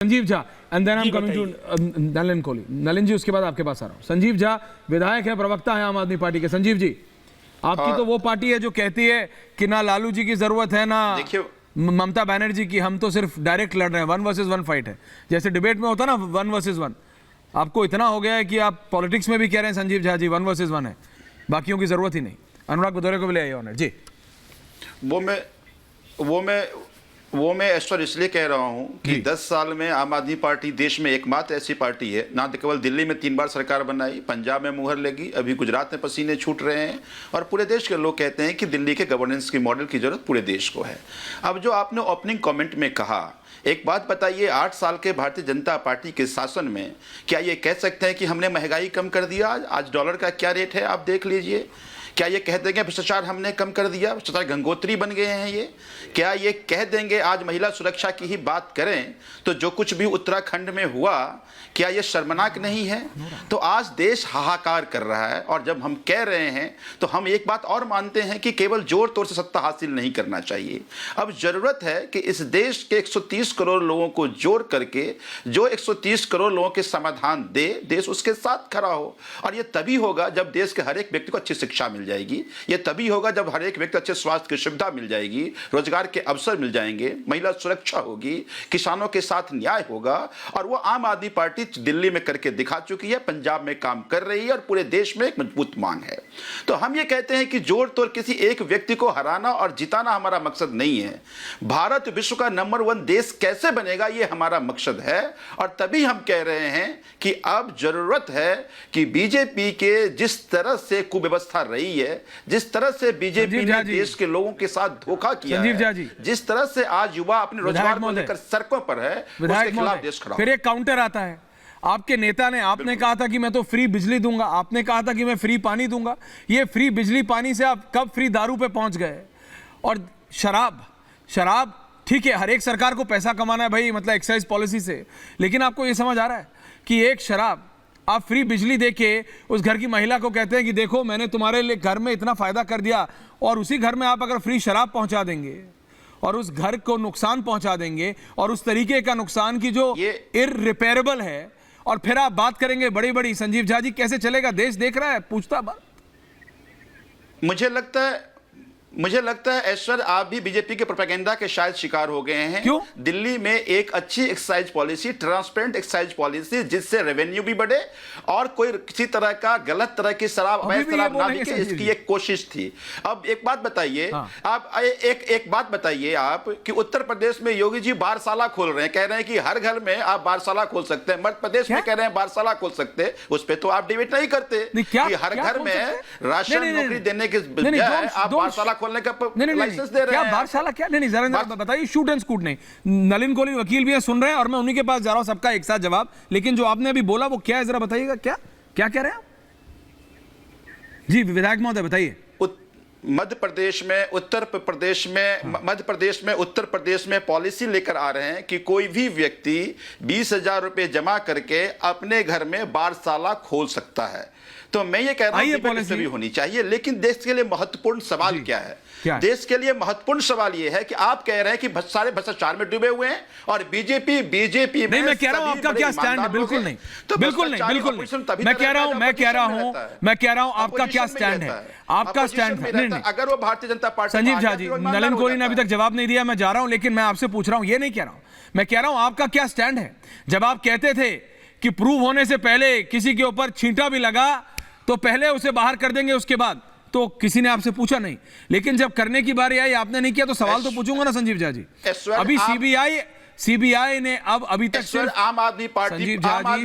Sanjeev Jha and then I am coming to Nalin Kohli. Nalin ji, उसके बाद आपके पास आ रहा हूं। संजीव झा विधायक है, प्रवक्ता है आम आदमी पार्टी के। संजीव जी, आपकी तो वो पार्टी है जो कहती है कि ना लालू जी की जरूरत है ना ममता बनर्जी की, हम तो सिर्फ डायरेक्ट लड़ रहे हैं, 1 वर्सेस 1 फाइट है। जैसे डिबेट में होता ना 1 वर्सेस 1, आपको इतना हो गया है कि आप पॉलिटिक्स में भी कह रहे हैं संजीव झा जी 1 वर्सेस 1 है, बाकियों की जरूरत ही नहीं। अनुराग भदौरे को भी ले आइए ऑनर जी। वो मैं ऐश्वर्य इसलिए कह रहा हूं कि 10 साल में आम आदमी पार्टी देश में एकमात्र ऐसी पार्टी है, ना केवल दिल्ली में 3 बार सरकार बनाई, पंजाब में मुहर लगी, अभी गुजरात में पसीने छूट रहे हैं, और पूरे देश के लोग कहते हैं कि दिल्ली के गवर्नेंस की मॉडल की जरूरत पूरे देश को है। अब जो आपने ओपनिंग कमेंट में कहा, एक बात बताइए, 8 साल के भारतीय जनता पार्टी के शासन में क्या ये कह सकते हैं कि हमने महंगाई कम कर दिया? आज डॉलर का क्या रेट है आप देख लीजिए। क्या ये कह देंगे भ्रष्टाचार हमने कम कर दिया? भ्रष्टाचार गंगोत्री बन गए हैं ये? क्या ये कह देंगे, आज महिला सुरक्षा की ही बात करें तो जो कुछ भी उत्तराखंड में हुआ, क्या ये शर्मनाक नहीं है? तो आज देश हाहाकार कर रहा है, और जब हम कह रहे हैं तो हम एक बात और मानते हैं कि केवल जोर तोड़ से सत्ता हासिल नहीं करना चाहिए। अब जरूरत है कि इस देश के 130 करोड़ लोगों को जोड़ करके जो 130 करोड़ लोगों के समाधान दे, देश उसके साथ खड़ा हो। और ये तभी होगा जब देश के हर एक व्यक्ति को अच्छी शिक्षा मिल जाएगी, ये तभी होगा जब हर एक व्यक्ति अच्छे स्वास्थ्य की सुविधा मिल जाएगी, रोजगार के अवसर मिल जाएंगे, महिला सुरक्षा होगी, किसानों के साथ न्याय होगा। और वो आम आदमी पार्टी दिल्ली में करके दिखा चुकी है, पंजाब में काम कर रही है, और पूरे देश में एक मजबूत मांग है। तो हम ये कहते हैं कि जोड़ तोड़ किसी एक व्यक्ति को हराना और जिताना हमारा मकसद नहीं है। भारत विश्व का नंबर 1 देश कैसे बनेगा, ये हमारा मकसद है। और तभी हम कह रहे हैं कि अब जरूरत है कि बीजेपी के जिस तरह से कुव्यवस्था रही है, जिस तरह से बीजेपी ने देश के लोगों के साथ धोखा किया है, जिस तरह से आज युवा अपने रोजगार को लेकर सड़कों पर है, उसके खिलाफ देश खड़ा। फिर एक काउंटर आता है, आपके नेता ने, आपने कहा था कि मैं तो फ्री बिजली दूंगा, आपने कहा था कि मैं फ्री पानी दूंगा। ये फ्री बिजली पानी से आप कब फ्री दारू पे पहुंच गए? और शराब ठीक है, हर एक सरकार को पैसा कमाना है भाई, मतलब एक्साइज पॉलिसी से, लेकिन आपको ये समझ आ रहा है कि एक शराब आप फ्री बिजली देके उस घर की महिला को कहते हैं कि देखो मैंने तुम्हारे लिए घर में इतना फायदा कर दिया, और उसी घर में आप अगर फ्री शराब पहुंचा देंगे और उस घर को नुकसान पहुंचा देंगे, और उस तरीके का नुकसान की जो इररिपेयरेबल है, और फिर आप बात करेंगे बड़ी बड़ी। संजीव झा जी, कैसे चलेगा? देश देख रहा है, पूछता बात। मुझे लगता है ऐश्वर्य, आप भी बीजेपी के प्रोपेगेंडा के शायद शिकार हो गए हैं। क्यों? दिल्ली में एक अच्छी excise policy, transparent excise policy, जिससे रेवेन्यू भी बढ़े और कोई किसी तरह का गलत तरह की शराब ना बिके, इसकी एक कोशिश थी। अब एक बात बताइए, आप एक बात बताइए आप कि उत्तर प्रदेश में योगी जी बारसाला खोल रहे हैं, कह रहे हैं कि हर घर में आप बारसाला खोल सकते हैं। मध्य प्रदेश में कह रहे हैं बारसाला खोल सकते हैं, उस पर तो आप डिबेट नहीं करते कि हर घर में राशन नौकरी देने के बजाय आप बारसाला खोलने का लाइसेंस दे रहे हैं। क्या बारसाला? क्या नहीं, जरा बताइए। शूट एंड स्कूट नहीं। नलिन कोहली वकील भी है, सुन रहे हैं, और मैं उन्हीं के पास जा रहा हूं, सबका एक साथ जवाब। लेकिन जो आपने अभी बोला वो क्या है, जरा बताइएगा। क्या क्या कह रहे हैं आप? जी विधायक महोदय बताइए। मध्य प्रदेश में उत्तर प्रदेश में पॉलिसी लेकर आ रहे हैं कि कोई भी व्यक्ति 20,000 रुपए जमा करके अपने घर में बारसाला खोल सकता है। तो मैं ये कह रहा हूं कि पॉलिसी भी होनी चाहिए, लेकिन देश के लिए महत्वपूर्ण सवाल क्या है? देश के लिए महत्वपूर्ण सवाल ये है कि आप कह रहे हैं कि सारे भ्रष्टाचार में डूबे हुए हैं, और बीजेपी नहीं, मैं कह रहा हूं आपका क्या स्टैंड है? बिल्कुल नहीं, बिल्कुल नहीं, बिल्कुल नहीं। मैं कह रहा हूं आपका क्या स्टैंड है? आपका स्टैंड है नहीं। अगर वो भारतीय जनता पार्टी, संजीव झा जी, नलिन कोहली ने अभी तक जवाब नहीं दिया, मैं जा रहा हूं, लेकिन मैं आपसे पूछ रहा हूं, ये नहीं कह रहा हूं, मैं कह रहा हूं आपका क्या स्टैंड है? जब आप कहते थे कि प्रूव होने से पहले किसी के ऊपर छींटा भी लगा तो पहले उसे बाहर कर देंगे, उसके बाद तो किसी ने आपसे पूछा नहीं, लेकिन जब करने की बारी आई आपने नहीं किया, तो सवाल तो पूछूंगा ना संजीव झा जी। अभी सीबीआई ने अभी तक सिर्फ आम आदमी पार्टी,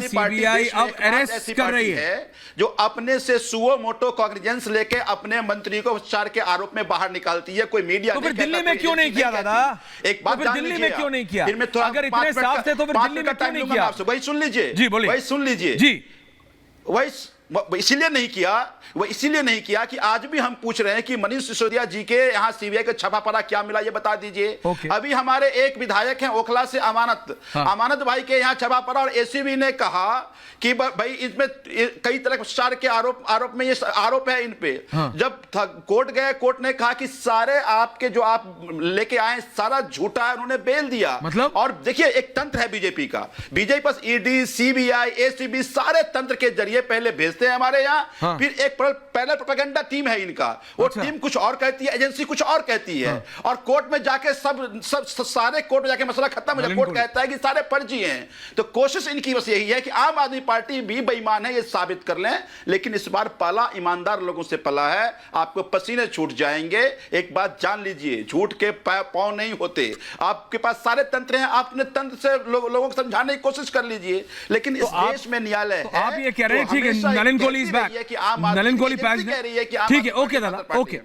सीबीआई अब अरेस्ट कर रही है जो अपने से सुओ मोटो कॉग्निजेंस लेके अपने मंत्री को भ्रष्टाचार के आरोप में बाहर निकालती है। कोई मीडिया तो फिर दिल्ली में क्यों नहीं किया दादा? एक बात दिल्ली में क्यों नहीं किया? अगर इतने साफ थे तो फिर दिल्ली में क्यों नहीं किया? वही सुन लीजिए जी, बोलिए। वही सुन लीजिए जी। वो इसीलिए नहीं किया, वो इसीलिए नहीं किया कि आज भी हम पूछ रहे हैं कि मनीष सिसोदिया जी के यहाँ सीबीआई का छापा पड़ा, क्या मिला ये बता दीजिए। Okay. अभी हमारे एक विधायक हैं ओखला से अमानत, अमानत भाई के यहाँ छापा पड़ा और एसीबी ने कहा कि भाई इसमें कई तरह के भ्रष्टाचार के आरोप में ये आरोप है इन पे। जब कोर्ट गए, कोर्ट ने कहा कि सारे आपके जो आप लेके आए सारा झूठा है, उन्होंने बेल दिया। मतलब? और देखिए एक तंत्र है बीजेपी का, बीजेपी पास ईडी, सीबीआई, एसीबी सारे तंत्र के जरिए पहले भेजते हैं हमारे यहाँ, फिर एक पैनल प्रोपेगेंडा टीम है इनका, वो टीम कुछ और कहती है, एजेंसी कुछ और कहती है, और कोर्ट में जाके सब सारे कोर्ट में जाके मसला खत्म हो जाए, कोर्ट कहता है कि सारे फर्जी हैं। तो कोशिश इनकी बस यही है कि आम आदमी पार्टी भी बेईमान है ये साबित कर लें, लेकिन इस बार पाला ईमानदार लोगों से पला है, आपको पसीने छूट जाएंगे। एक बात जान लीजिए, झूठ के पांव नहीं होते, आपके पास सारे तंत्र हैं, आपने तंत्र से लोगों को समझाने की कोशिश कर लीजिए, लेकिन इस देश में न्यायालय है। आप ये कह रहे हैं, ठीक है, Nalin Kohli is back, Nalin Kohli patch, ठीक है, ओके दादा, ओके।